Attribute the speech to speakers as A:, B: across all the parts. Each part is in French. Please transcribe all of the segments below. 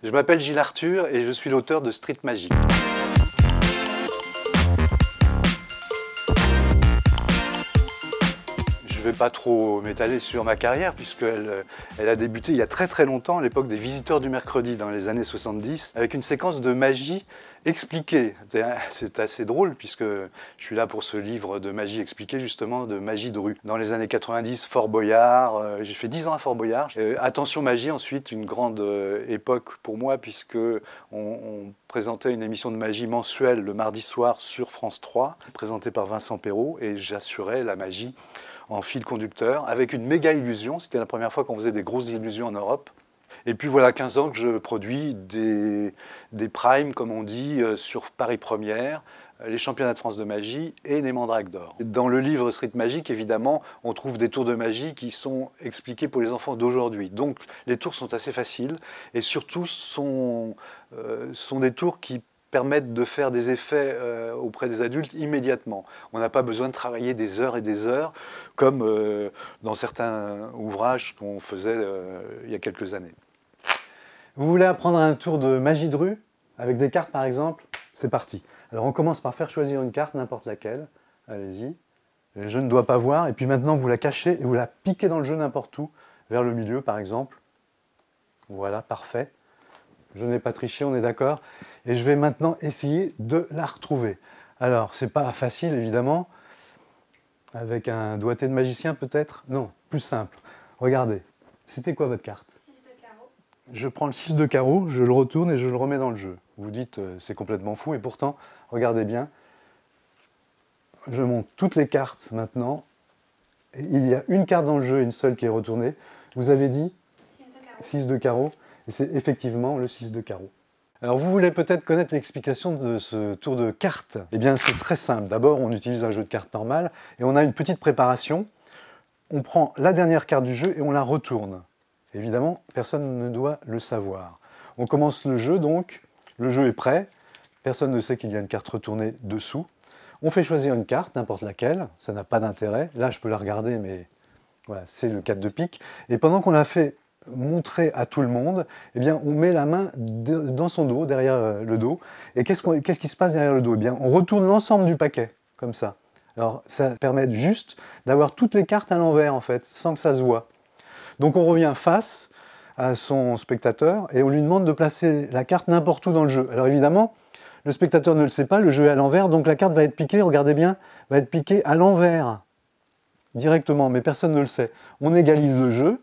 A: Je m'appelle Gilles Arthur et je suis l'auteur de Street Magic. Je ne vais pas trop m'étaler sur ma carrière puisqu'elle a débuté il y a très longtemps, à l'époque des Visiteurs du Mercredi, dans les années 70, avec une séquence de magie expliquée. C'est assez drôle puisque je suis là pour ce livre de magie expliquée, justement, de magie de rue. Dans les années 90, Fort Boyard, j'ai fait 10 ans à Fort Boyard. Attention Magie, ensuite, une grande époque pour moi puisque on présentait une émission de magie mensuelle le mardi soir sur France 3, présentée par Vincent Perrault, et j'assurais la magie en fil conducteur, avec une méga illusion. C'était la première fois qu'on faisait des grosses illusions en Europe. Et puis voilà 15 ans que je produis des primes, comme on dit, sur Paris Première, les championnats de France de magie et les Mandrakes d'or. Dans le livre Street Magic, évidemment, on trouve des tours de magie qui sont expliqués pour les enfants d'aujourd'hui. Donc les tours sont assez faciles et surtout sont des tours qui permettent de faire des effets auprès des adultes immédiatement. On n'a pas besoin de travailler des heures et des heures, comme dans certains ouvrages qu'on faisait il y a quelques années. Vous voulez apprendre un tour de magie de rue, avec des cartes par exemple? C'est parti. Alors on commence par faire choisir une carte, n'importe laquelle. Allez-y. Je ne dois pas voir. Et puis maintenant vous la cachez et vous la piquez dans le jeu n'importe où, vers le milieu par exemple. Voilà, parfait. Je n'ai pas triché, on est d'accord. Et je vais maintenant essayer de la retrouver. Alors, c'est pas facile, évidemment. Avec un doigté de magicien, peut-être? Non, plus simple. Regardez. C'était quoi votre carte?
B: 6 de carreau.
A: Je prends le 6 de carreau, je le retourne et je le remets dans le jeu. Vous dites, c'est complètement fou. Et pourtant, regardez bien. Je monte toutes les cartes maintenant. Et il y a une carte dans le jeu, une seule qui est retournée. Vous avez dit
B: 6 de carreau.
A: 6 de carreau. Et c'est effectivement le 6 de carreau. Alors vous voulez peut-être connaître l'explication de ce tour de cartes. Eh bien c'est très simple. D'abord on utilise un jeu de cartes normal et on a une petite préparation. On prend la dernière carte du jeu et on la retourne. Évidemment, personne ne doit le savoir. On commence le jeu donc, le jeu est prêt. Personne ne sait qu'il y a une carte retournée dessous. On fait choisir une carte, n'importe laquelle, ça n'a pas d'intérêt. Là je peux la regarder mais voilà, c'est le 4 de pique. Et pendant qu'on l'a fait montrer à tout le monde, eh bien, on met la main dans son dos, derrière le dos. Et qu'est-ce qui se passe derrière le dos? Eh bien, on retourne l'ensemble du paquet, comme ça. Alors, ça permet juste d'avoir toutes les cartes à l'envers, en fait, sans que ça se voit. Donc, on revient face à son spectateur et on lui demande de placer la carte n'importe où dans le jeu. Alors, évidemment, le spectateur ne le sait pas, le jeu est à l'envers, donc la carte va être piquée, regardez bien, va être piquée à l'envers, directement, mais personne ne le sait. On égalise le jeu.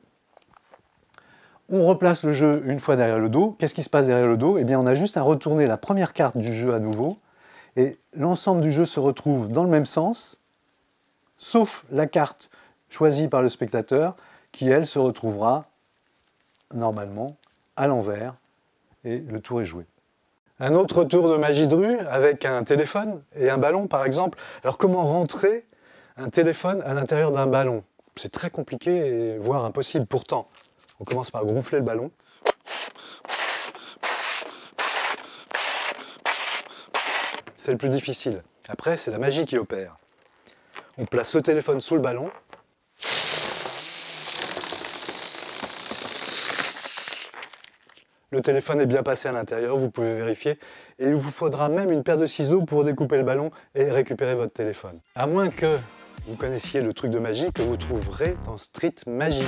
A: On replace le jeu une fois derrière le dos. Qu'est-ce qui se passe derrière le dos? Eh bien, on a juste à retourner la première carte du jeu à nouveau. Et l'ensemble du jeu se retrouve dans le même sens, sauf la carte choisie par le spectateur, qui, elle, se retrouvera normalement à l'envers. Et le tour est joué. Un autre tour de magie de rue avec un téléphone et un ballon, par exemple. Alors, comment rentrer un téléphone à l'intérieur d'un ballon? C'est très compliqué, voire impossible. Pourtant, on commence par gonfler le ballon. C'est le plus difficile. Après, c'est la magie qui opère. On place le téléphone sous le ballon. Le téléphone est bien passé à l'intérieur, vous pouvez vérifier. Et il vous faudra même une paire de ciseaux pour découper le ballon et récupérer votre téléphone. À moins que vous connaissiez le truc de magie que vous trouverez dans Street Magic.